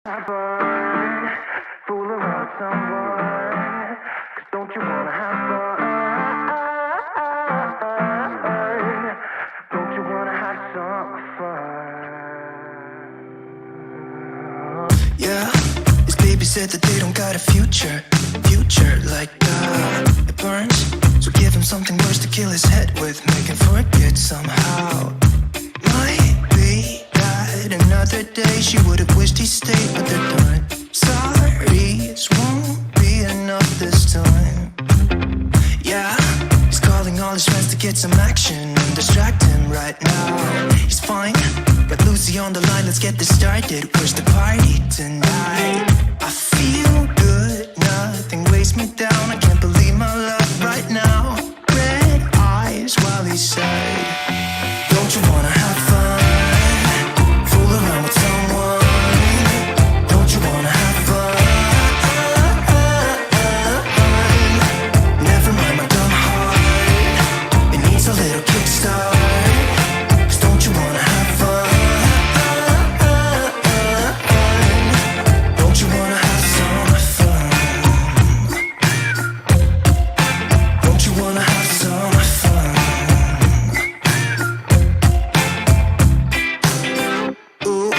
Have fun, fool around someone, 'cause don't you wanna have fun? Don't you wanna have some fun? Yeah, these babies said that they don't got a future like it burns. So give him something worse to kill his head with, make him forget somehow. Might be that another day she would have wished he stayed, but they're done. Sorry's won't be enough this time. Yeah, he's calling all his friends to get some action and distract him right now. He's fine, got Lucy on the line, let's get this started. Where's the party tonight? I feel good, nothing weighs me down. I can't believe my luck right now. Red eyes while he said, don't you wanna have fun? Fool around with someone. Don't you wanna have fun? Never mind my dumb heart, it needs a little kickstart. 'Cause don't you wanna have fun? Don't you wanna have some fun? Don't you wanna have some fun? Ooh,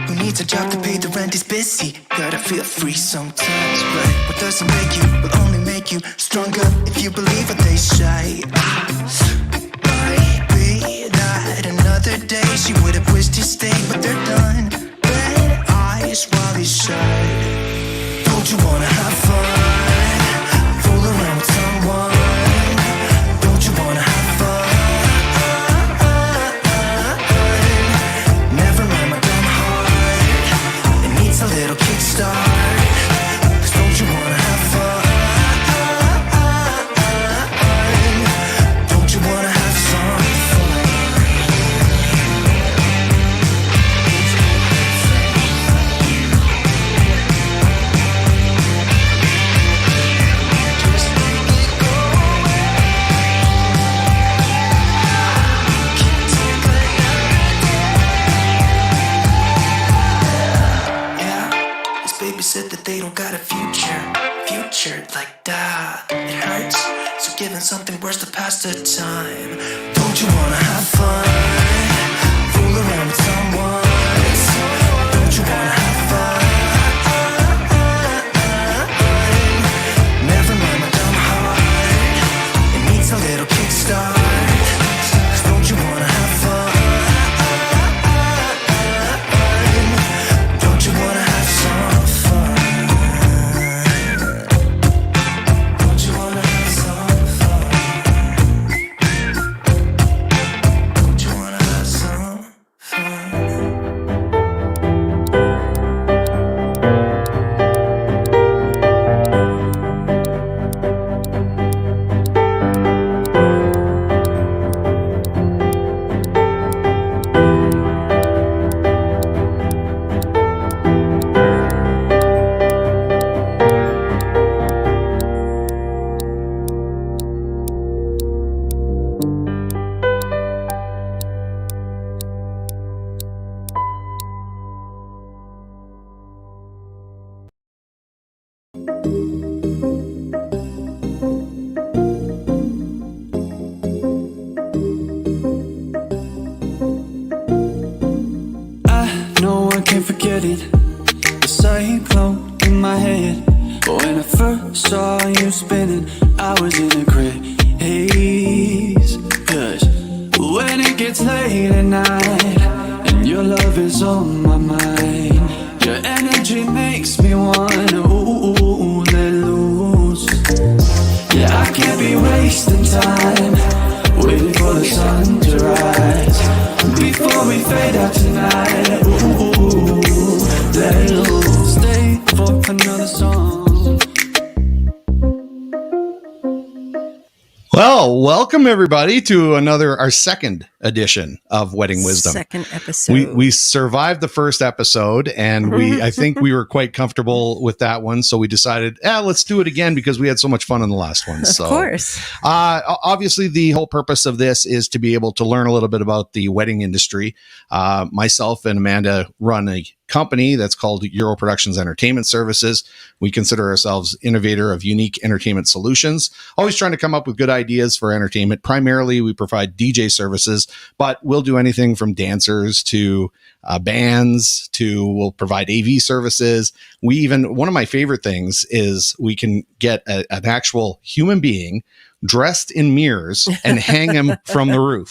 who needs a job to pay the rent? He's busy. Gotta feel free sometimes, right? What doesn't make you will only make you stronger if you believe what they say. Might be that another day she would have wished he stayed, but they're done. Red eyes while he said, don't you wanna have fun? Fool around with someone. Don't you wanna have fun? Never mind my dumb heart, it needs a little kickstart. 'Cause don't you wanna have fun? Don't you wanna have some fun? Just make it go away. Can't take another day. Yeah, this baby said that they don't got a future like that. It hurts, so giving something worse to pass the time. Don't you wanna have fun? Fool around with someone. Don't you wanna have fun? Never mind my dumb heart, it needs a little kickstart. 'Cause don't you wanna have fun? Don't you wanna have some fun? Don't you wanna have some fun? Don't you wanna have some fun? I know I can't forget it. The cyclone in my head. But when I first saw you spinning, I was in a craze. 'Cause when it gets late at night and your love is on my mind, your energy makes me wanna let loose. Yeah, I can't be wasting time waiting for the sun to rise before we fade out tonight. Let loose. Stay for another song. Well, welcome everybody to our second edition of Wedding Wisdom. Second episode. We survived the first episode, and I think we were quite comfortable with that one, so we decided, let's do it again because we had so much fun in the last one. Of course. Obviously, the whole purpose of this is to be able to learn a little bit about the wedding industry. Myself and Amanda run company that's called Euro Productions Entertainment Services. We consider ourselves innovator of unique entertainment solutions, always trying to come up with good ideas for entertainment. Primarily, we provide DJ services, but we'll do anything from dancers to bands to we'll provide AV services. We even, one of my favorite things is we can get an actual human being dressed in mirrors and hang him from the roof.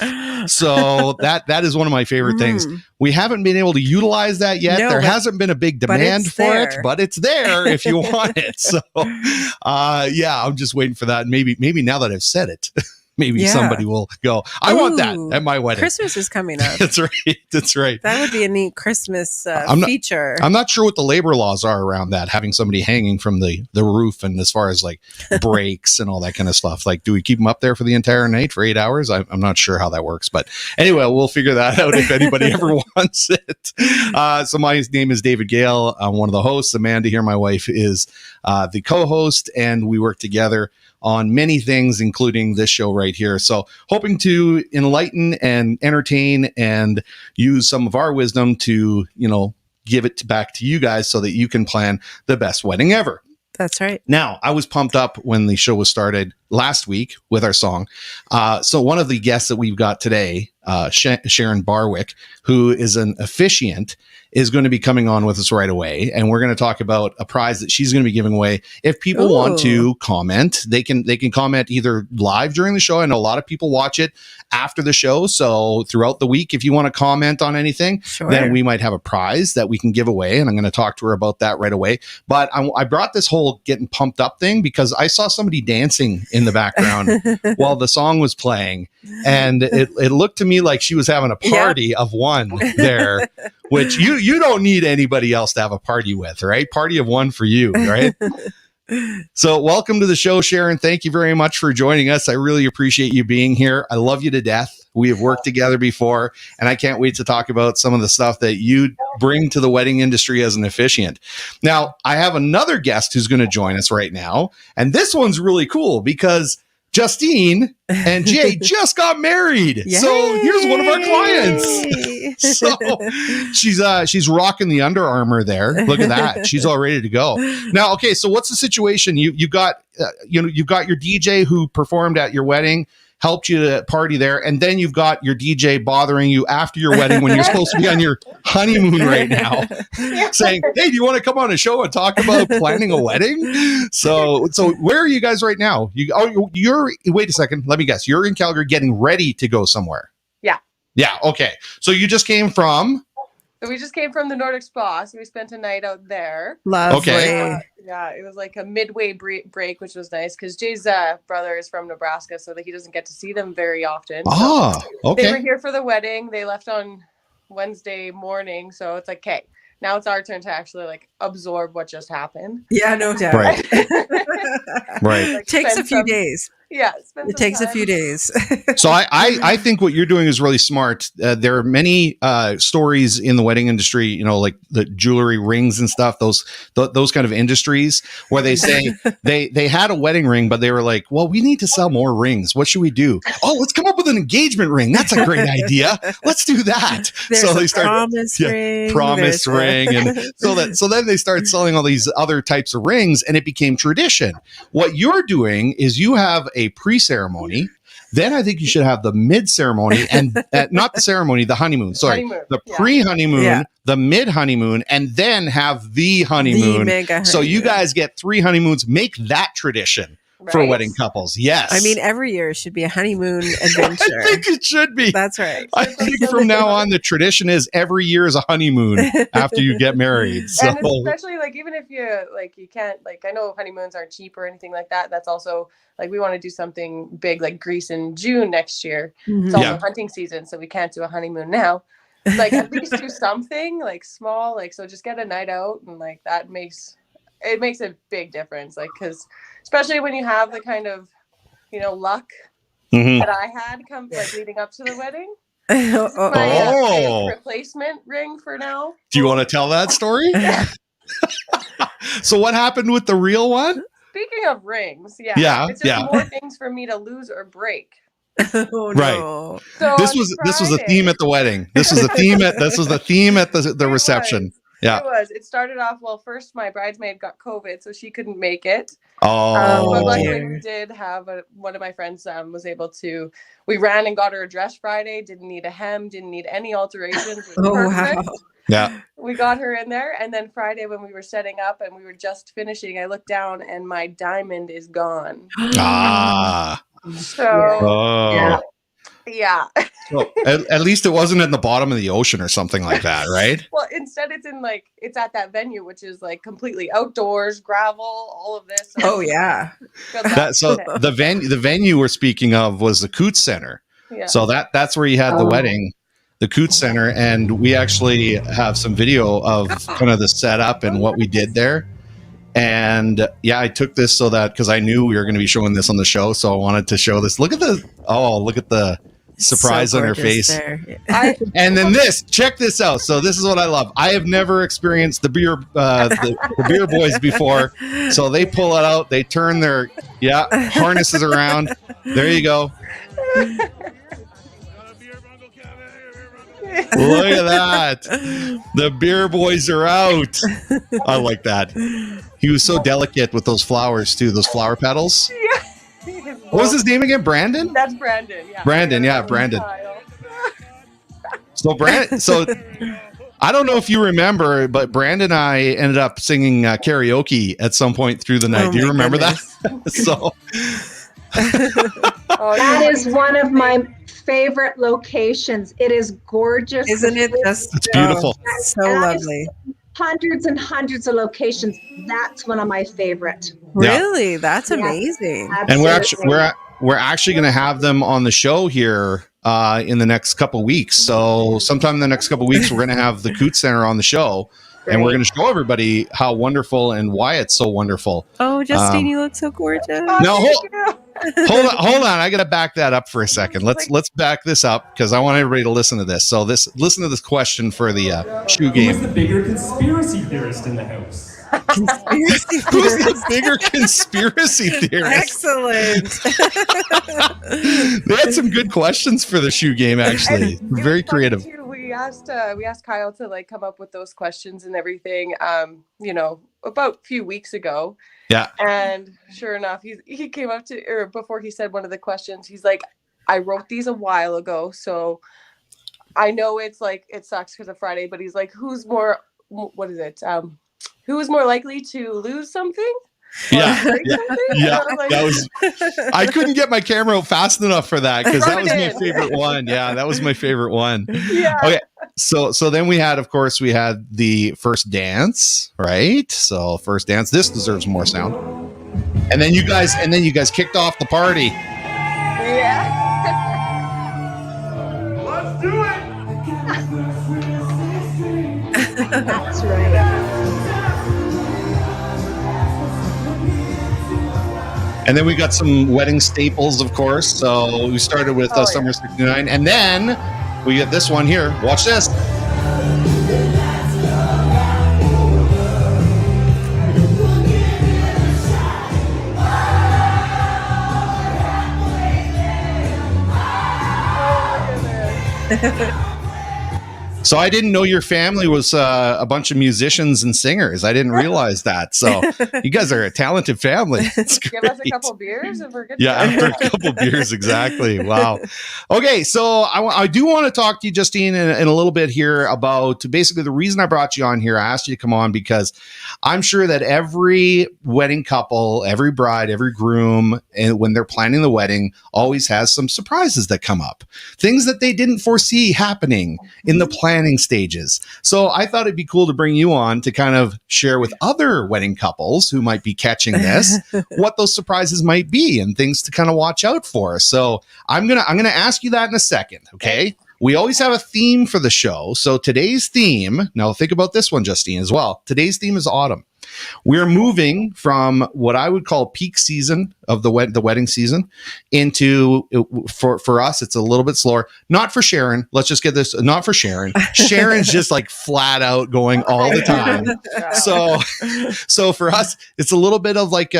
So that is one of my favorite things. We haven't been able to utilize that yet. There hasn't been a big demand for it, but it's there if you want it. So yeah, I'm just waiting for that. Maybe now that I've said it, maybe somebody will go, I want that at my wedding. Christmas is coming up. That's right. That's right. That would be a neat Christmas feature. I'm not sure what the labor laws are around that, having somebody hanging from the roof, and as far as like breaks and all that kind of stuff. Like, do we keep them up there for the entire night for 8 hours? I'm not sure how that works. But anyway, we'll figure that out if anybody ever wants it. So my name is David Gale. I'm one of the hosts. Amanda here, my wife, is the co-host, and we work together on many things, including this show right here. So hoping to enlighten and entertain and use some of our wisdom to, give it back to you guys so that you can plan the best wedding ever. That's right. Now, I was pumped up when the show was started last week with our song. So one of the guests that we've got today, Sharon Barwick, who is an officiant, is going to be coming on with us right away. And we're going to talk about a prize that she's going to be giving away. If people want to comment, they can comment either live during the show. I know a lot of people watch it after the show. So throughout the week, if you want to comment on anything, then we might have a prize that we can give away. And I'm going to talk to her about that right away. But I brought this whole getting pumped up thing because I saw somebody dancing in the background while the song was playing. And it looked to me like she was having a party of one there, which you don't need anybody else to have a party with, right? Party of one for you, right? So welcome to the show, Sharon. Thank you very much for joining us. I really appreciate you being here. I love you to death. We have worked together before, and I can't wait to talk about some of the stuff that you bring to the wedding industry as an officiant. Now, I have another guest who's going to join us right now, and this one's really cool because Justyne and Jay just got married. Yay! So here's one of our clients. So she's rocking the Under Armour there. Look at that. She's all ready to go. Now, okay, so what's the situation? You got you've got your DJ who performed at your wedding, helped you to party there, and then you've got your DJ bothering you after your wedding when you're supposed to be on your honeymoon right now, saying, "Hey, do you want to come on a show and talk about planning a wedding?" So where are you guys right now? You're wait a second, let me guess. You're in Calgary getting ready to go somewhere. Yeah. Okay. So you just came from. So we just came from the Nordic Spa, so we spent a night out there. Lovely. Okay. Yeah, it was like a midway break, which was nice because Jay's brother is from Nebraska, so that he doesn't get to see them very often. Oh, okay. They were here for the wedding. They left on Wednesday morning, so it's like, okay, now it's our turn to actually like absorb what just happened. Yeah, no doubt. Right. Right. Like, Takes a few days. Yeah, it takes a few days. So I think what you're doing is really smart. There are many stories in the wedding industry, like the jewelry rings and stuff, those kind of industries where they say they had a wedding ring, but they were like, well, we need to sell more rings. What should we do? Oh, let's come up with an engagement ring. That's a great idea. Let's do that. So they start promise ring. And so then they start selling all these other types of rings, and it became tradition. What you're doing is you have a pre-ceremony. Then I think you should have the mid-ceremony and not the ceremony, the honeymoon. Sorry, the pre-honeymoon, the mid-honeymoon, and then have the honeymoon. So you guys get 3 honeymoons. Make that tradition for wedding couples. Yes. I mean, every year should be a honeymoon adventure. I think it should be. That's right. I think from now on, the tradition is every year is a honeymoon after you get married. So. And especially like, even if you can't, like, I know honeymoons aren't cheap or anything like that. That's also like, we want to do something big like Greece in June next year. It's also hunting season, so we can't do a honeymoon now. Like, at least do something like small, like, so just get a night out, and like that makes a big difference. Like, because especially when you have the kind of, luck that I had come like leading up to the wedding. My replacement ring for now. Do you want to tell that story? So what happened with the real one? Speaking of rings, it's just more things for me to lose or break. Oh, no. Right. So this was a theme at the wedding. This was the theme at the reception. Yeah. It was. It started off, well, first my bridesmaid got COVID, so she couldn't make it. Oh. But luckily we did have one of my friends was able to, we ran and got her a dress Friday, didn't need a hem, didn't need any alterations. It was perfect. Wow. Yeah. We got her in there. And then Friday when we were setting up and we were just finishing, I looked down and my diamond is gone. Ah. So, Oh. yeah. Well, at least it wasn't in the bottom of the ocean or something like that, right? Well, instead it's in like, it's at that venue, which is like completely outdoors, gravel, all of this. Oh yeah. So the venue we're speaking of was the Coots Center. Yeah. So that's where you had the wedding, the Coots Center, and we actually have some video of kind of the setup and what we did there. And yeah, I took this so that because I knew we were going to be showing this on the show, so I wanted to show this. Look at the surprise So on her gorgeous face. there. And then check this out. So this is what I love. I have never experienced the beer boys before. So they pull it out, they turn their harnesses around. There you go. Look at that. The beer boys are out. I like that. He was so delicate with those flowers too, those flower petals. Yeah. What was his name again? Brandon? That's Brandon. Yeah. Brandon. So I don't know if you remember, but Brandon and I ended up singing karaoke at some point through the night. Do you remember that? So that is one of my favorite locations. It is gorgeous. Isn't it just it's beautiful. So lovely. Hundreds and hundreds of locations. That's one of my favorite. Really? That's amazing. And we're actually going to have them on the show here in the next couple weeks. So sometime in the next couple weeks, we're going to have the Coots Center on the show. Great. And we're going to show everybody how wonderful and why it's so wonderful. Oh, Justyne, you look so gorgeous. Now, hold on. I got to back that up for a second. Let's back this up because I want everybody to listen to this. So listen to this question for the shoe game. Who's the bigger conspiracy theorist in the house? Conspiracy Who's the bigger conspiracy theorist? Excellent. They had some good questions for the shoe game, actually. Very creative. We asked Kyle to like come up with those questions and everything, about a few weeks ago. Yeah. And sure enough, he came up to, or before he said one of the questions, he's like, I wrote these a while ago, so I know it's like, it sucks because of Friday, but he's like, who's more likely to lose something? Yeah. Like, that was. I couldn't get my camera out fast enough for that because that was my favorite one. Yeah, that was my favorite one. Yeah. Okay. So then we had the first dance, right? So first dance. This deserves more sound. And then you guys kicked off the party. Yeah. Let's do it. That's right. And then we got some wedding staples, of course. So we started with Summer 69. And then we get this one here. Watch this. So I didn't know your family was a bunch of musicians and singers. I didn't realize that. So you guys are a talented family. It's great. Give us a couple beers and we're good. Yeah, after a couple beers, exactly. Wow. Okay, so I do want to talk to you, Justyne, in a little bit here about basically the reason I brought you on here. I asked you to come on because I'm sure that every wedding couple, every bride, every groom, and when they're planning the wedding, always has some surprises that come up, things that they didn't foresee happening in the planning stages. So I thought it'd be cool to bring you on to kind of share with other wedding couples who might be catching this what those surprises might be and things to kind of watch out for. So I'm gonna ask you that in a second. Okay. We always have a theme for the show. So today's theme, now think about this one, Justyne, as well. Today's theme is autumn. We're moving from what I would call peak season of the wedding season into, for us, it's a little bit slower. Not for Sharon. Let's just get this. Not for Sharon. Sharon's just like flat out going all the time. So for us, it's a little bit of like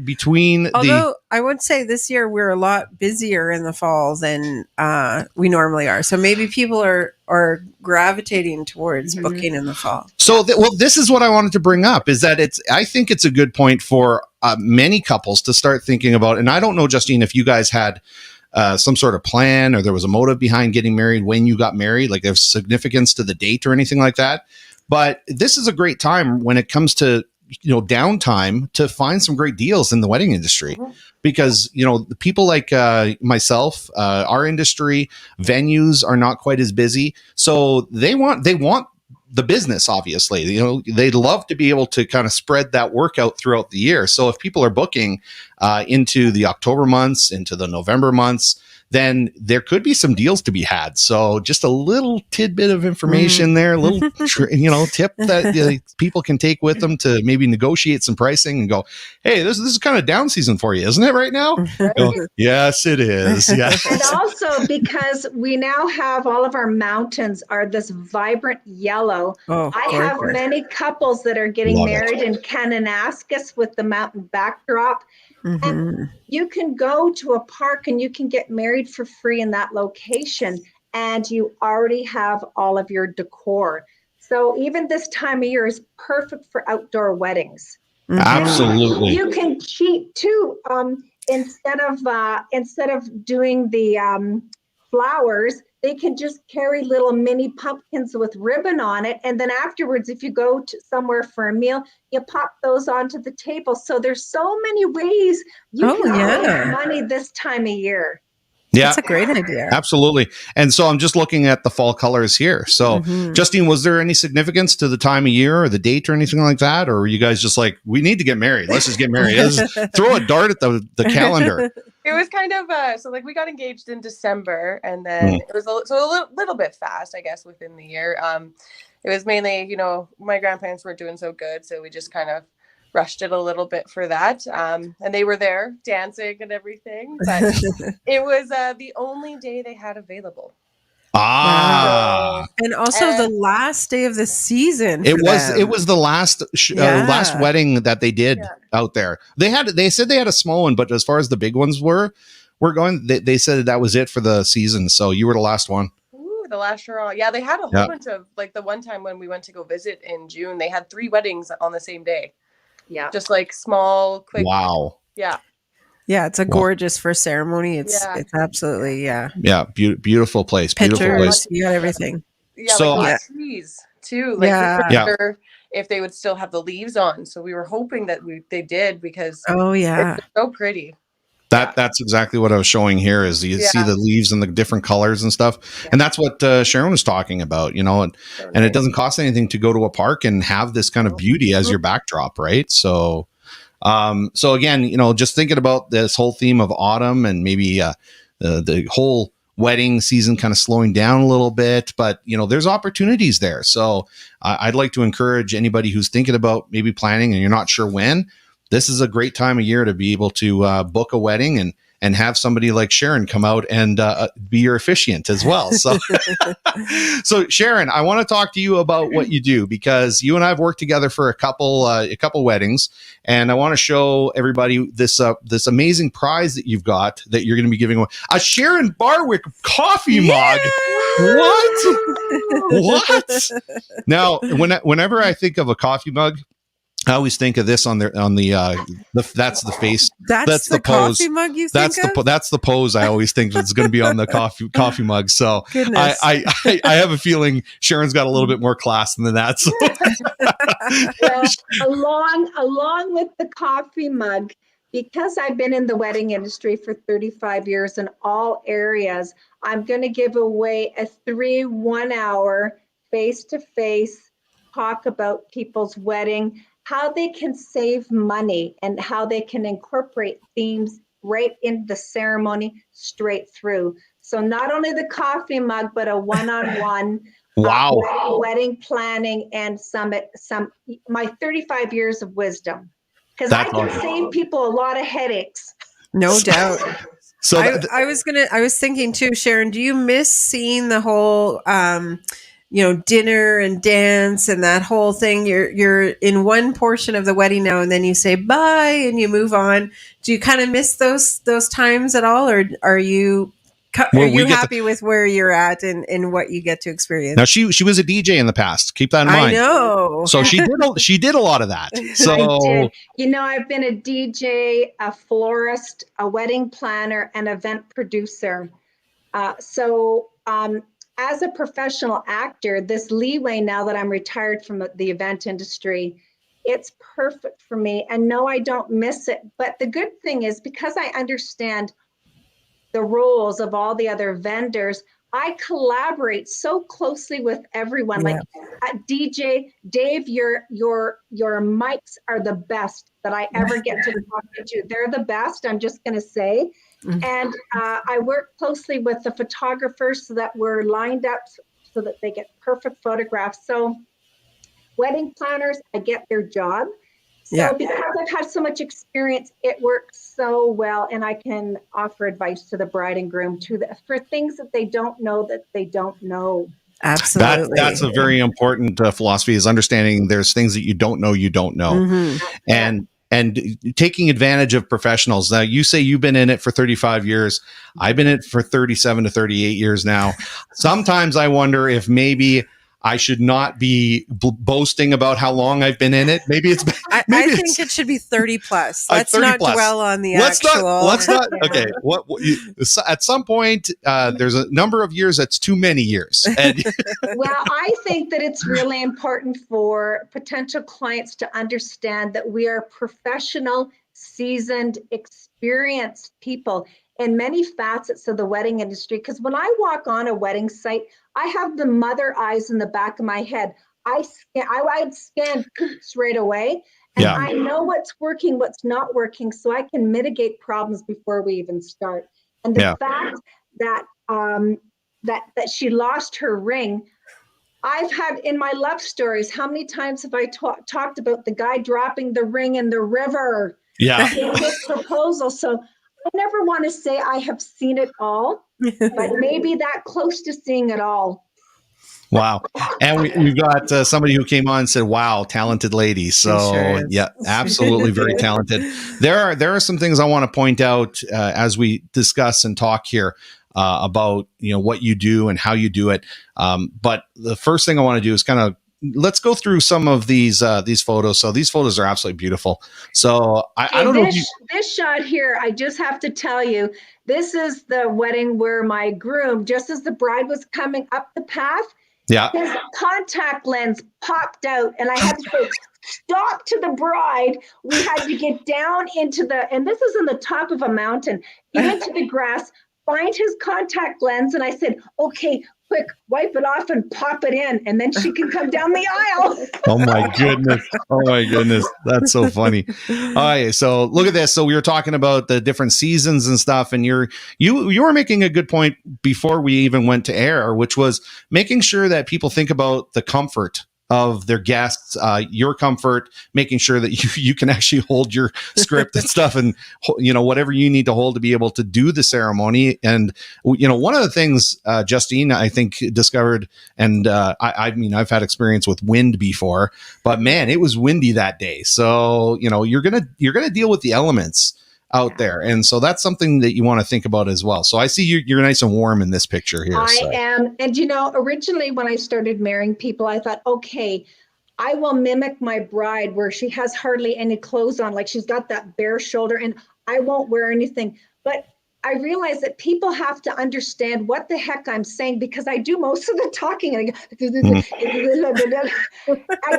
between. Although I would say this year we're a lot busier in the fall than we normally are. So maybe people are are gravitating towards booking in the fall. So, this is what I wanted to bring up is that I think it's a good point for many couples to start thinking about. And I don't know, Justyne, if you guys had some sort of plan or there was a motive behind getting married when you got married, like there's significance to the date or anything like that. But this is a great time when it comes to, downtime to find some great deals in the wedding industry. Because, the people like myself, our industry, venues are not quite as busy. So they want the business, obviously. They'd love to be able to kind of spread that work out throughout the year. So if people are booking into the October months, into the November months, then there could be some deals to be had. So just a little tidbit of information there, a little, tip that people can take with them to maybe negotiate some pricing and go, hey, this is kind of down season for you, isn't it right now? Yes, it is. Yeah. And also because we now have all of our mountains are this vibrant yellow. I have many couples that are getting married in Kananaskis with the mountain backdrop. And you can go to a park and you can get married for free in that location, and you already have all of your decor. So even this time of year is perfect for outdoor weddings. Absolutely. You can cheat too. Instead of doing the flowers, they can just carry little mini pumpkins with ribbon on it. And then afterwards, if you go to somewhere for a meal, you pop those onto the table. So there's so many ways you can save money this time of year. Yeah, that's a great idea. Absolutely. And so I'm just looking at the fall colors here. So Justyne, was there any significance to the time of year or the date or anything like that? Or were you guys just like, we need to get married. Let's just get married. Let's throw a dart at the calendar. It was kind of so like we got engaged in December, and then it was a little bit fast, I guess, within the year. It was mainly, my grandparents weren't doing so good, so we just kind of rushed it a little bit for that. And they were there dancing and everything, but it was the only day they had available. And also the last day of the season. It was the last last wedding that they did out there. They said they had a small one, but as far as the big ones were going, they said that was it for the season. So you were the last one. Ooh, the last hurrah. Yeah, they had a whole bunch of, like the one time when we went to go visit in June, they had 3 weddings on the same day. Yeah. Just like small, quick. Wow. Yeah. Yeah, it's a gorgeous first ceremony. It's absolutely, beautiful place. Pictures, beautiful place. You got everything. Yeah, so, like trees too. Like we weren't sure if they would still have the leaves on. So we were hoping that they did, because it's so pretty. That's exactly what I was showing here is you see the leaves and the different colors and stuff. And that's what Sharon was talking about, and it doesn't cost anything to go to a park and have this kind of beauty as your backdrop. Right. So again, just thinking about this whole theme of autumn and maybe the whole wedding season kind of slowing down a little bit, but there's opportunities there. So I'd like to encourage anybody who's thinking about maybe planning and you're not sure when. This is a great time of year to be able to book a wedding and have somebody like Sharon come out and be your officiant as well. So, so Sharon, I want to talk to you about what you do, because you and I have worked together for a couple weddings, and I want to show everybody this amazing prize that you've got that you're going to be giving away. A Sharon Barwick coffee mug. What? Now, whenever I think of a coffee mug, I always think of this on the that's the face. That's the pose. Coffee mug you think of? That's the pose I always think that's going to be on the coffee mug. So I have a feeling Sharon's got a little bit more class than that. So. Well, along with the coffee mug, because I've been in the wedding industry for 35 years in all areas, I'm going to give away a 3 1-hour face-to-face talk about people's wedding, how they can save money, and how they can incorporate themes right in the ceremony straight through. So not only the coffee mug, but a one-on-one wedding planning and my 35 years of wisdom. Because I can save people a lot of headaches. No doubt. So I was thinking too, Sharon, do you miss seeing the whole dinner and dance and that whole thing? You're in one portion of the wedding now, and then you say bye and you move on. Do you kind of miss those times at all, or are you Are Where we you get to- happy with where you're at and what you get to experience? Now she was a DJ in the past. Keep that in mind. I know. So she did a lot of that. So I did. You know, I've been a DJ, a florist, a wedding planner, and event producer. As a professional actor, this leeway now that I'm retired from the event industry, it's perfect for me. And no, I don't miss it. But the good thing is, because I understand the roles of all the other vendors, I collaborate so closely with everyone. Yeah. Like DJ Dave, your mics are the best that I ever get to talk to. They're the best, I'm just going to say. Mm-hmm. And I work closely with the photographers so that we're lined up so that they get perfect photographs. So wedding planners, I get their job. So because I've had so much experience, it works so well, and I can offer advice to the bride and groom for things that they don't know that they don't know. Absolutely. That's a very important philosophy, is understanding there's things that you don't know. Mm-hmm. And taking advantage of professionals. Now, you say you've been in it for 35 years. I've been in it for 37 to 38 years now. Sometimes I wonder if maybe I should not be boasting about how long I've been in it. Maybe it's. I think it should be 30 plus. Let's 30 not plus. Dwell on the actual. Let's not. Okay. At some point, there's a number of years that's too many years. And well, I think that it's really important for potential clients to understand that we are professional, seasoned, experienced people in many facets of the wedding industry. Because when I walk on a wedding site, I have the mother eyes in the back of my head. I scan coots right away, and I know what's working, what's not working, so I can mitigate problems before we even start. And the fact that that she lost her ring, I've had in my love stories. How many times have I talked about the guy dropping the ring in the river? Yeah, in his proposal. So I never want to say I have seen it all, but maybe that close to seeing it all. Wow. And we've got somebody who came on and said, wow, talented lady. So sure yeah, absolutely very talented. There are some things I want to point out as we discuss and talk here about, what you do and how you do it. But the first thing I want to do is kind of, let's go through some of these photos. So these photos are absolutely beautiful. So I don't know. This shot here, I just have to tell you, this is the wedding where my groom, just as the bride was coming up the path, his contact lens popped out, and I had to say, stop to the bride. We had to get down into and this is on the top of a mountain, get into the grass, find his contact lens. And I said, okay, quick, wipe it off and pop it in, and then she can come down the aisle. Oh my goodness. That's so funny. All right. So look at this. So we were talking about the different seasons and stuff, and you were making a good point before we even went to air, which was making sure that people think about the comfort of their guests, your comfort, making sure that you can actually hold your script and stuff, and whatever you need to hold to be able to do the ceremony. And one of the things Justyne, I think, discovered, and I mean, I've had experience with wind before, but man, it was windy that day. So you're gonna deal with the elements out there, and so that's something that you want to think about as well. So I see you're nice and warm in this picture here. I am, and originally when I started marrying people, I thought, okay, I will mimic my bride where she has hardly any clothes on, like she's got that bare shoulder, and I won't wear anything. But I realized that people have to understand what the heck I'm saying, because I do most of the talking, and I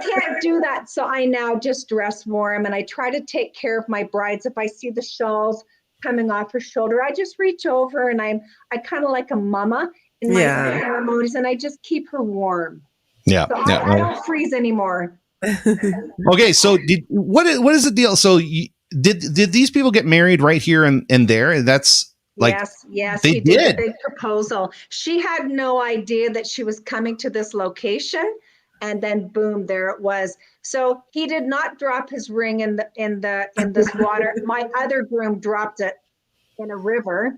can't do that. So I now just dress warm, and I try to take care of my brides. If I see the shawls coming off her shoulder, I just reach over, and I kind of like a mama in my ceremonies, and I just keep her warm. Yeah. So I don't freeze anymore. Okay. So what is the deal? So did these people get married right here and there? That's like, yes, they did a big proposal. She had no idea that she was coming to this location, and then boom, there it was. So he did not drop his ring in this water. My other groom dropped it in a river.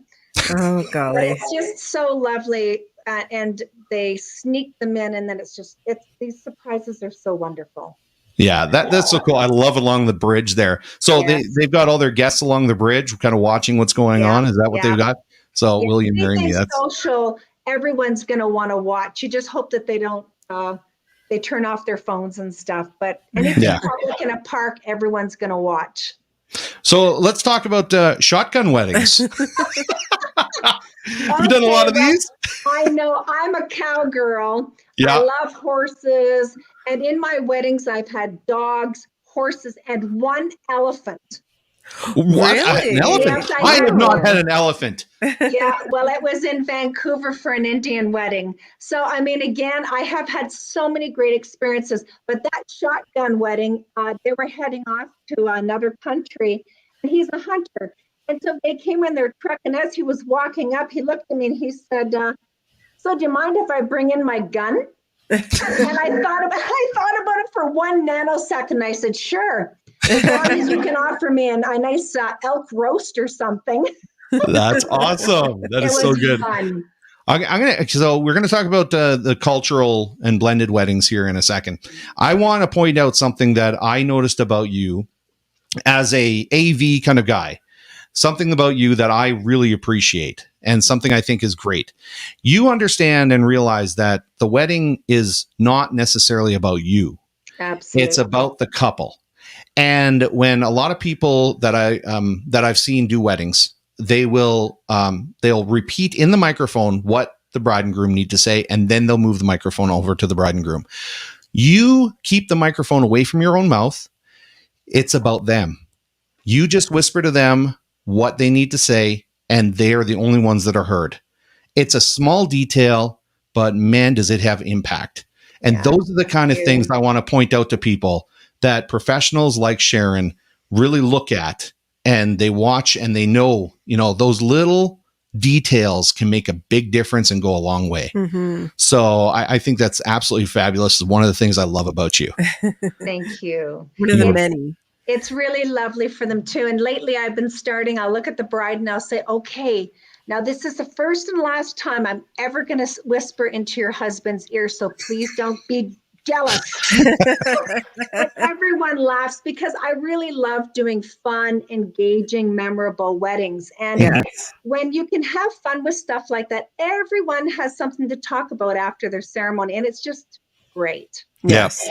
Oh golly! But it's just so lovely, and they sneak them in, and then it's these surprises are so wonderful. Yeah, that's so cool. I love along the bridge there. So they've got all their guests along the bridge, kind of watching what's going on. Is that what they've got? So will you marry me? Anything That's social, everyone's going to want to watch. You just hope that they don't, they turn off their phones and stuff. But anything Yeah. public in a park, everyone's going to watch. so. Let's talk about shotgun weddings. You've done a lot of these. I know. I'm a cowgirl. Yeah. I love horses. And in my weddings, I've had dogs, horses, and one elephant. What? Really? An elephant? Yes, I I have know. not had an elephant. Yeah, well, it was in Vancouver for an Indian wedding. So, I mean, again, I have had so many great experiences, but that shotgun wedding, they were heading off to another country, and he's a hunter. And so they came in their truck, and as he was walking up, he looked at me and he said, so do you mind if I bring in my gun? And I thought about it for 1 nanosecond. I said, sure. As long as you can offer me a nice elk roast or something. That's awesome. That is so good. Fun. So we're gonna talk about the cultural and blended weddings here in a second. I want to point out something that I noticed about you as a AV kind of guy. Something about you that I really appreciate and something I think is great. You understand and realize that the wedding is not necessarily about you. Absolutely. It's about the couple. And when a lot of people that I've seen do weddings, they'll repeat in the microphone what the bride and groom need to say, and then they'll move the microphone over to the bride and groom. You keep the microphone away from your own mouth. It's about them. You just whisper to them what they need to say, and they're the only ones that are heard. It's a small detail, but man, does it have impact. And those are the kind of things I want to point out to people that professionals like Sharon really look at, and they watch and they know, those little details can make a big difference and go a long way. Mm-hmm. So I think that's absolutely fabulous. It's one of the things I love about you. Thank you. One of the many. It's really lovely for them too. And lately I've been I'll look at the bride and I'll say, okay, now this is the first and last time I'm ever going to whisper into your husband's ear. So please don't be jealous. But everyone laughs because I really love doing fun, engaging, memorable weddings. And when you can have fun with stuff like that, everyone has something to talk about after their ceremony. And it's just great. Yes.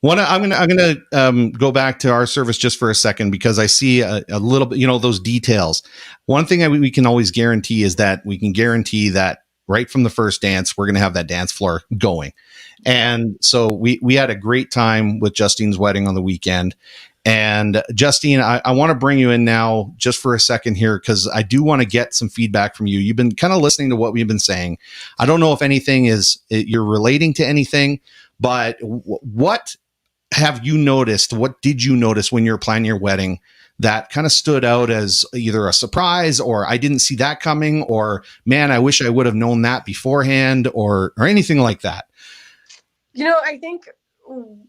I'm gonna go back to our service just for a second because I see a little bit, those details. One thing we can always guarantee is that we can guarantee that right from the first dance, we're going to have that dance floor going. And so we had a great time with Justyne's wedding on the weekend. And Justyne, I want to bring you in now just for a second here, because I do want to get some feedback from you. You've been kind of listening to what we've been saying. I don't know if anything you're relating to anything, but what have you noticed? What did you notice when you were planning your wedding that kind of stood out as either a surprise, or I didn't see that coming, or man, I wish I would have known that beforehand, or anything like that? I think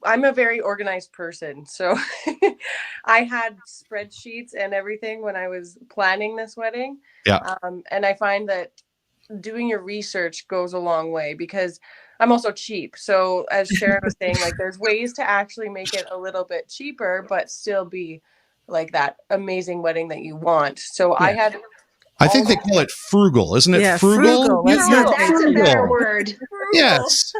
I'm a very organized person. So I had spreadsheets and everything when I was planning this wedding. Yeah. And I find that doing your research goes a long way because I'm also cheap. So as Sharon was saying, like there's ways to actually make it a little bit cheaper, but still be like that amazing wedding that you want. So I think they call it frugal, isn't it? Yeah, frugal. frugal. That's a better word. Frugal. Yes.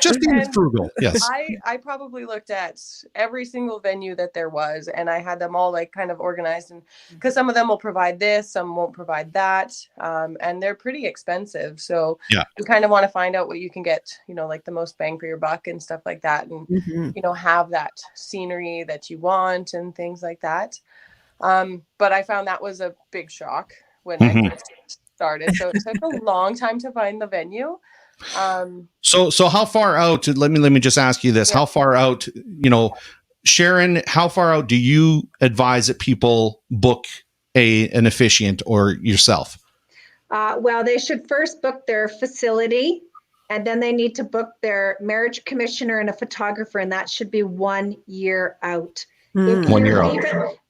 Just being frugal. Yes. I probably looked at every single venue that there was, and I had them all like kind of organized, and because some of them will provide this, some won't provide that, and they're pretty expensive. So you kind of want to find out what you can get, like the most bang for your buck and stuff like that, and have that scenery that you want and things like that. But I found that was a big shock when I first started. So it took a long time to find the venue. So how far out, let me just ask you this, how far out, Sharon, how far out do you advise that people book an officiant or yourself? Well, they should first book their facility, and then they need to book their marriage commissioner and a photographer, and that should be 1 year out. 1 year out.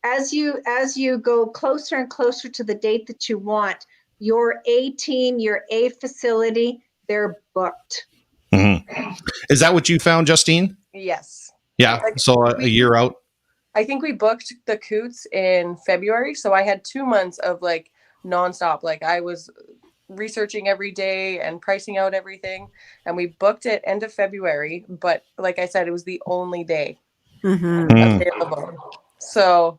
As you go closer and closer to the date that you want, your A team, your A facility, they're booked. Mm-hmm. Is that what you found, Justyne? Yes. Yeah. So a year out. I think we booked the Coots in February. So I had 2 months of like nonstop. Like I was researching every day and pricing out everything, and we booked it end of February, but like I said, it was the only day available. So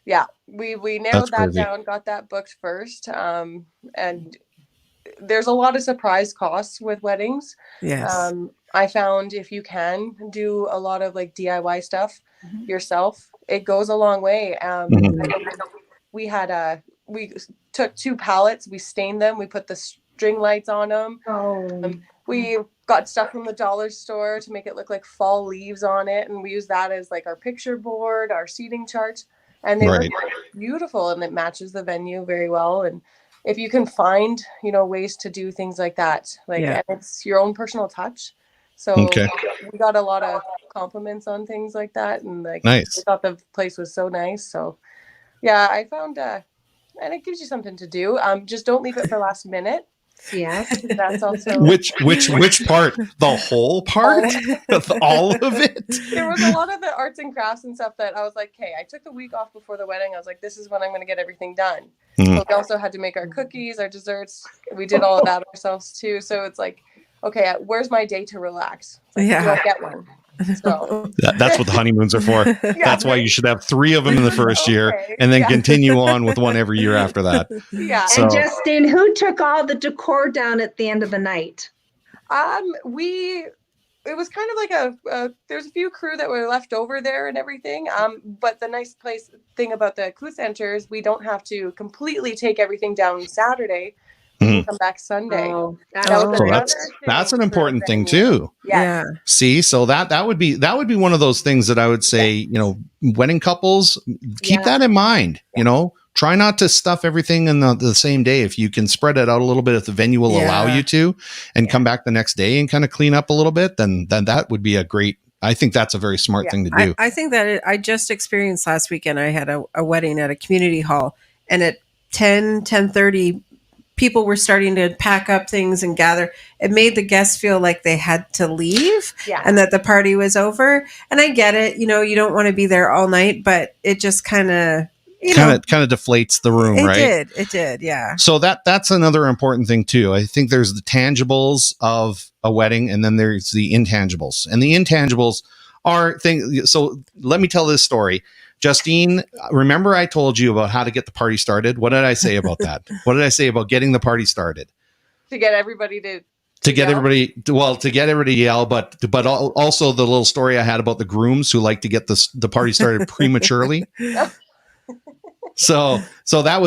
yeah, we narrowed that down, got that booked first. And there's a lot of surprise costs with weddings. Yes. I found if you can do a lot of like DIY stuff yourself, it goes a long way. We had we took 2 pallets, we stained them, we put the string lights on them. We got stuff from the dollar store to make it look like fall leaves on it, and we used that as like our picture board, our seating chart, and they look beautiful, and it matches the venue very well. And if you can find, you know, ways to do things like that, like and it's your own personal touch. So we got a lot of compliments on things like that, and like I thought the place was so nice. So yeah, I found and it gives you something to do. Just don't leave it for last minute. Yes, that's also which part? The whole part? All of it? There was a lot of the arts and crafts and stuff that I was like, okay, I took the week off before the wedding. I was like, this is when I'm going to get everything done. But we also had to make our cookies, our desserts. We did all of that ourselves too. So it's like, okay, where's my day to relax? Like, do I get one? So that's what the honeymoons are for. That's why you should have 3 of them in the first year, and then continue on with one every year after that. So, and Justyne, who took all the decor down at the end of the night? It was kind of like there's a few crew that were left over there and everything. But the nice thing about the Coup Center is we don't have to completely take everything down Saturday. We can come back Sunday. That's an important thing too. Yeah. See, so that would be one of those things that I would say, you know, wedding couples, keep that in mind. You know, try not to stuff everything in the same day. If you can spread it out a little bit, if the venue will allow you to, and come back the next day and kind of clean up a little bit, then that would be I think that's a very smart thing to do. I think that I just experienced last weekend. I had a wedding at a community hall, and at 10:30, people were starting to pack up things and gather. It made the guests feel like they had to leave and that the party was over. And I get it. You know, you don't want to be there all night, but it just kind of deflates the room, right? It did. Yeah. So that's another important thing too. I think there's the tangibles of a wedding, and then there's the intangibles. And the intangibles are things. So let me tell this story. Justyne, remember I told you about how to get the party started? What did I say about that? What did I say about getting the party started? To get everybody to get everybody to yell, but also the little story I had about the grooms who like to get the party started prematurely. So what I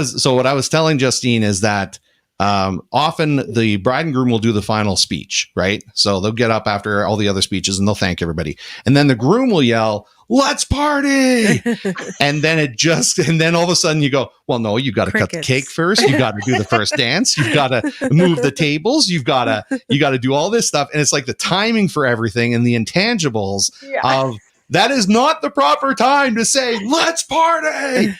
was telling Justyne is that often the bride and groom will do the final speech, right? So they'll get up after all the other speeches and they'll thank everybody. And then the groom will yell, "Let's party." and then all of a sudden you go, well, no, you got to cut the cake first. You got to do the first dance. You've got to move the tables. You got to do all this stuff. And it's like the timing for everything and the intangibles of that is not the proper time to say, "Let's party."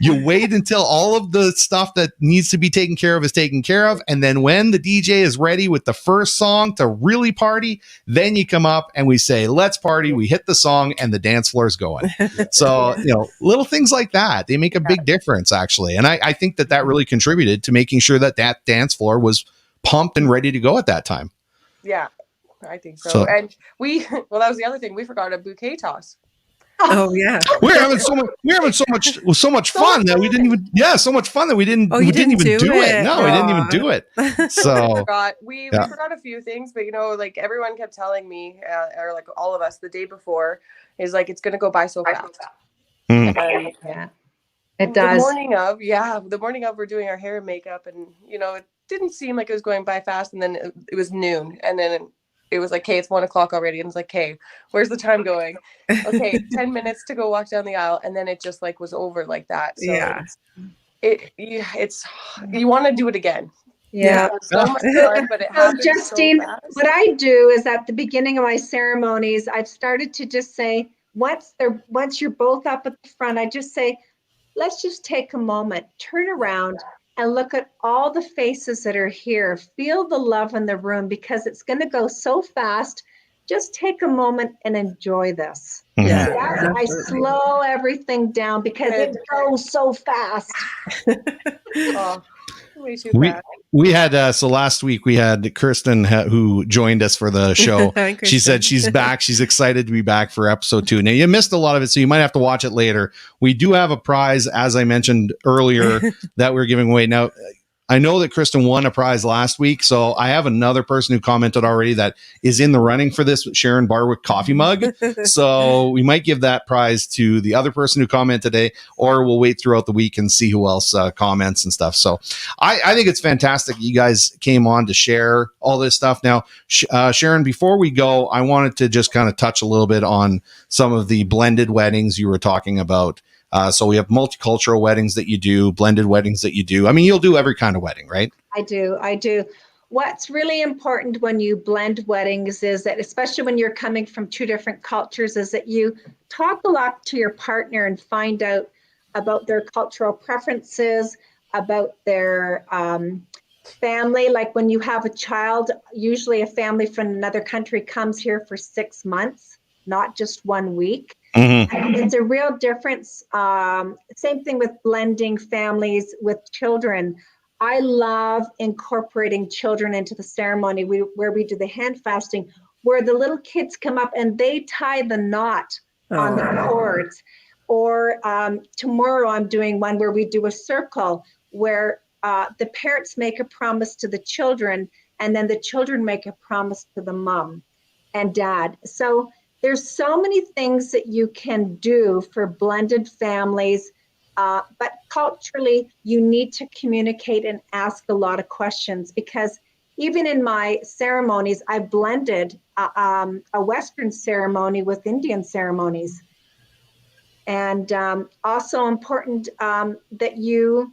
You wait until all of the stuff that needs to be taken care of is taken care of. And then when the DJ is ready with the first song to really party, then you come up and we say, "Let's party." We hit the song and the dance floor is going. So, you know, little things like that, they make a big difference actually. And I think that really contributed to making sure that dance floor was pumped and ready to go at that time. Yeah. I think so. And that was the other thing. We forgot a bouquet toss. Oh yeah. We're having so much fun that we didn't even we didn't even do it. No, we didn't even do it. So we forgot a few things, but you know, like everyone kept telling me, or like all of us the day before, is like it's gonna go by so fast. It does. The morning of we're doing our hair and makeup, and you know, it didn't seem like it was going by fast, and then it was noon, and then it was like, "Okay, it's 1 o'clock already." And it's like, "Okay, where's the time going?" Okay, 10 minutes to go walk down the aisle. And then it just like was over like that. So you want to do it again. Yeah. So much fun, but it happens Justyne, so fast. what I do is at the beginning of my ceremonies, I've started to just say, once you're both up at the front, I just say, let's just take a moment, turn around, and look at all the faces that are here. Feel the love in the room, because it's going to go so fast. just take a moment and enjoy this. Yeah. I slow everything down because it goes so fast. Oh, way too We fast. we had so last week we had Kirsten who joined us for the show. Hi, She Kristen. said she's back. She's excited to be back for episode 2. Now you missed a lot of it, so you might have to watch it later. We do have a prize, as I mentioned earlier, that we're giving away. Now, I know that Kristen won a prize last week, so I have another person who commented already that is in the running for this Sharon Barwick coffee mug. So we might give that prize to the other person who commented today, or we'll wait throughout the week and see who else comments and stuff. So I think it's fantastic you guys came on to share all this stuff. Now, Sharon, before we go, I wanted to just kind of touch a little bit on some of the blended weddings you were talking about. So we have multicultural weddings that you do, blended weddings that you do. I mean, you'll do every kind of wedding, right? I do. What's really important when you blend weddings is that, especially when you're coming from two different cultures, is that you talk a lot to your partner and find out about their cultural preferences, about their family. Like when you have a child, usually a family from another country comes here for 6 months, not just 1 week. Mm-hmm. It's a real difference. Same thing with blending families with children. I love incorporating children into the ceremony where we do the hand fasting, where the little kids come up and they tie the knot on the cords. Or tomorrow I'm doing one where we do a circle where the parents make a promise to the children, and then the children make a promise to the mom and dad. So there's so many things that you can do for blended families, but culturally, you need to communicate and ask a lot of questions, because even in my ceremonies, I blended a Western ceremony with Indian ceremonies. And also important that you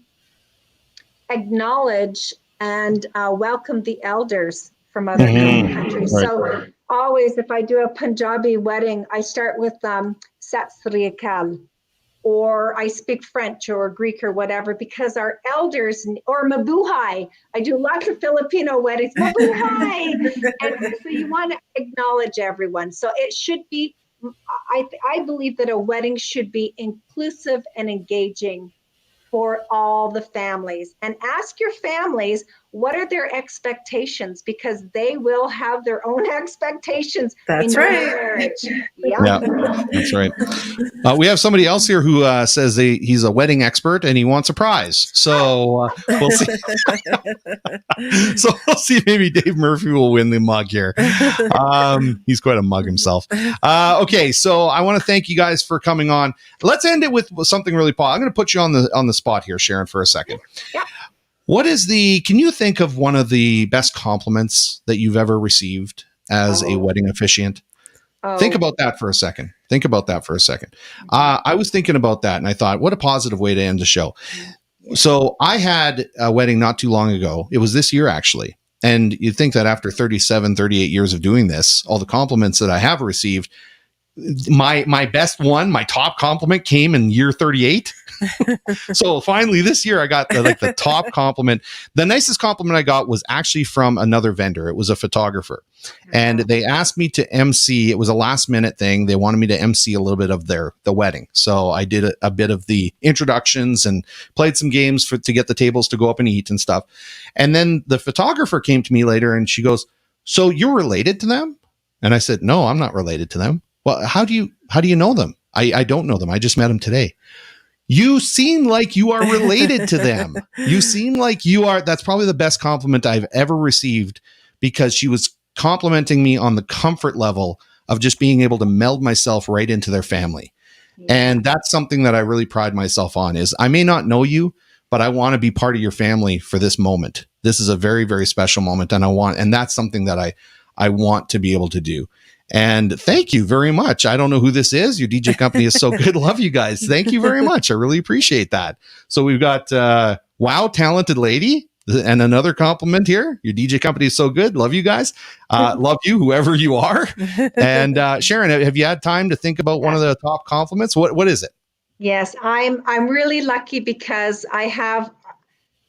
acknowledge and welcome the elders from other countries. Right. So always, if I do a Punjabi wedding, I start with Sat Sri Akal, or I speak French or Greek or whatever, because our elders, or Mabuhay. I do lots of Filipino weddings, Mabuhay. And so you want to acknowledge everyone. So it should be, I believe that a wedding should be inclusive and engaging for all the families. And ask your families, what are their expectations? Because they will have their own expectations. That's in right. marriage. Yeah, that's right. We have somebody else here who says he's a wedding expert and he wants a prize. So we'll see. So we'll see. Maybe Dave Murphy will win the mug here. He's quite a mug himself. Okay, so I want to thank you guys for coming on. Let's end it with something really positive. I'm going to put you on the spot here, Sharon, for a second. Yeah. Can you think of one of the best compliments that you've ever received as a wedding officiant? Think about that for a second. I was thinking about that and I thought, what a positive way to end the show. So I had a wedding not too long ago. It was this year, actually. And you'd think that after 38 years of doing this, all the compliments that I have received, my best one, my top compliment came in year 38. So finally this year I got the top compliment. The nicest compliment I got was actually from another vendor. It was a photographer, and they asked me to MC. It was a last minute thing. They wanted me to MC a little bit of the wedding. So I did a bit of the introductions and played some games to get the tables to go up and eat and stuff. And then the photographer came to me later and she goes, "So you're related to them?" And I said, "No, I'm not related to them." "Well, how do you know them?" I don't know them. I just met them today." "You seem like you are related to them. You seem like you are." That's probably the best compliment I've ever received, because she was complimenting me on the comfort level of just being able to meld myself right into their family. Yeah. And that's something that I really pride myself on, is I may not know you, but I want to be part of your family for this moment. This is a very, very special moment. And that's something that I want to be able to do. And thank you very much. I don't know who this is. Your DJ company is so good. Love you guys. Thank you very much. I really appreciate that. So we've got, wow, talented lady. And another compliment here. Your DJ company is so good. Love you guys. Love you, whoever you are. And Sharon, have you had time to think about one of the top compliments? What is it? Yes, I'm really lucky because I have,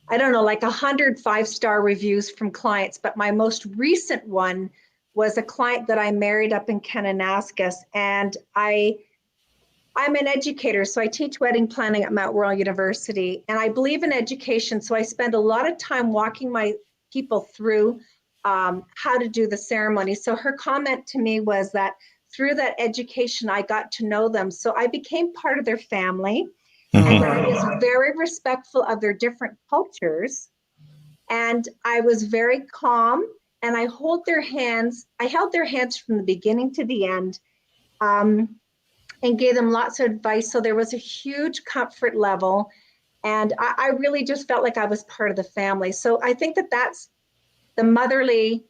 I don't know, like 100 5-star reviews from clients, but my most recent one was a client that I married up in Kananaskis, and I'm an educator, so I teach wedding planning at Mount Royal University, and I believe in education. So I spend a lot of time walking my people through how to do the ceremony. So her comment to me was that through that education, I got to know them. So I became part of their family, and I was very respectful of their different cultures. And I was very calm, and I held their hands from the beginning to the end. And gave them lots of advice. So there was a huge comfort level. And I really just felt like I was part of the family. So I think that that's the motherly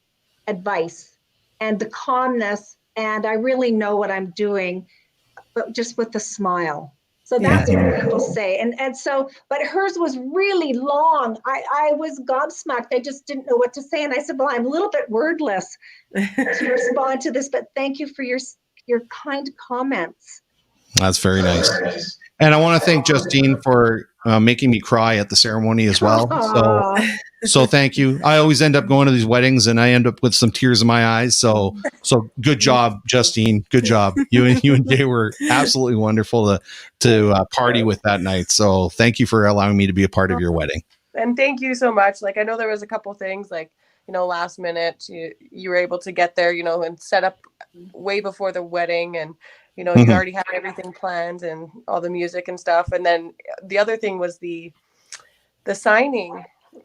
advice and the calmness. And I really know what I'm doing, but just with a smile. So that's what people say. And so, but hers was really long. I was gobsmacked. I just didn't know what to say. And I said, well, I'm a little bit wordless to respond to this, but thank you for your kind comments. That's very nice. And I want to thank Justyne for making me cry at the ceremony as well. So thank you. I always end up going to these weddings and I end up with some tears in my eyes. So good job, Justyne. Good job. You and Jay were absolutely wonderful to party with that night. So thank you for allowing me to be a part of your wedding. And thank you so much. Like, I know there was a couple things like, last minute you were able to get there, and set up way before the wedding, and you already had everything planned and all the music and stuff. And then the other thing was the signing.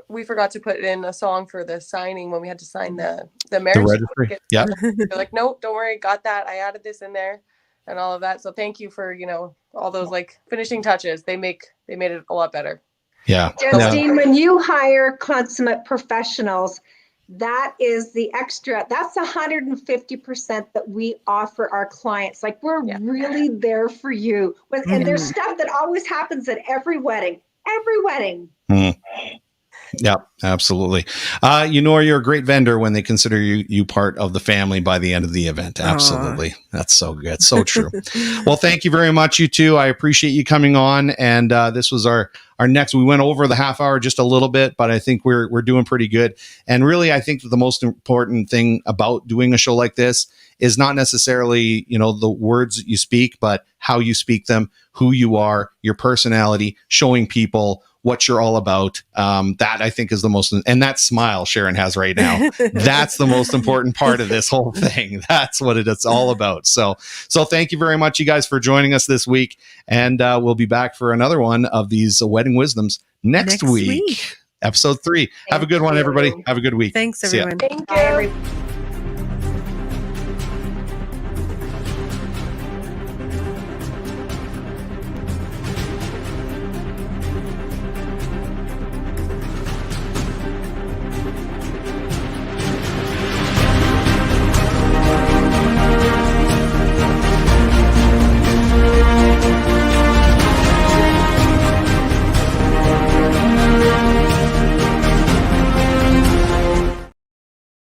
We forgot to put in a song for the signing when we had to sign the marriage certificate. Yeah. They're like, nope, don't worry, got that. I added this in there and all of that. So thank you for all those like finishing touches. They made it a lot better. Yeah. Justyne, when you hire consummate professionals, that is the extra, that's 150% that we offer our clients. Like, we're really there for you. And there's stuff that always happens at every wedding. Yeah, absolutely. You're a great vendor when they consider you part of the family by the end of the event. Absolutely. That's so good. So true. Well, thank you very much, you two. I appreciate you coming on. And this was our next. We went over the half hour just a little bit, but I think we're doing pretty good. And really, I think that the most important thing about doing a show like this is not necessarily, the words that you speak, but how you speak them, who you are, your personality, showing people what you're all about. That I think is the most, and that smile Sharon has right now, that's the most important part of this whole thing. That's what it's all about. So thank you very much, you guys, for joining us this week. And we'll be back for another one of these Wedding Wisdoms next week. Episode 3. Have a good one, everybody. Have a good week. Thanks, everyone. Thank you.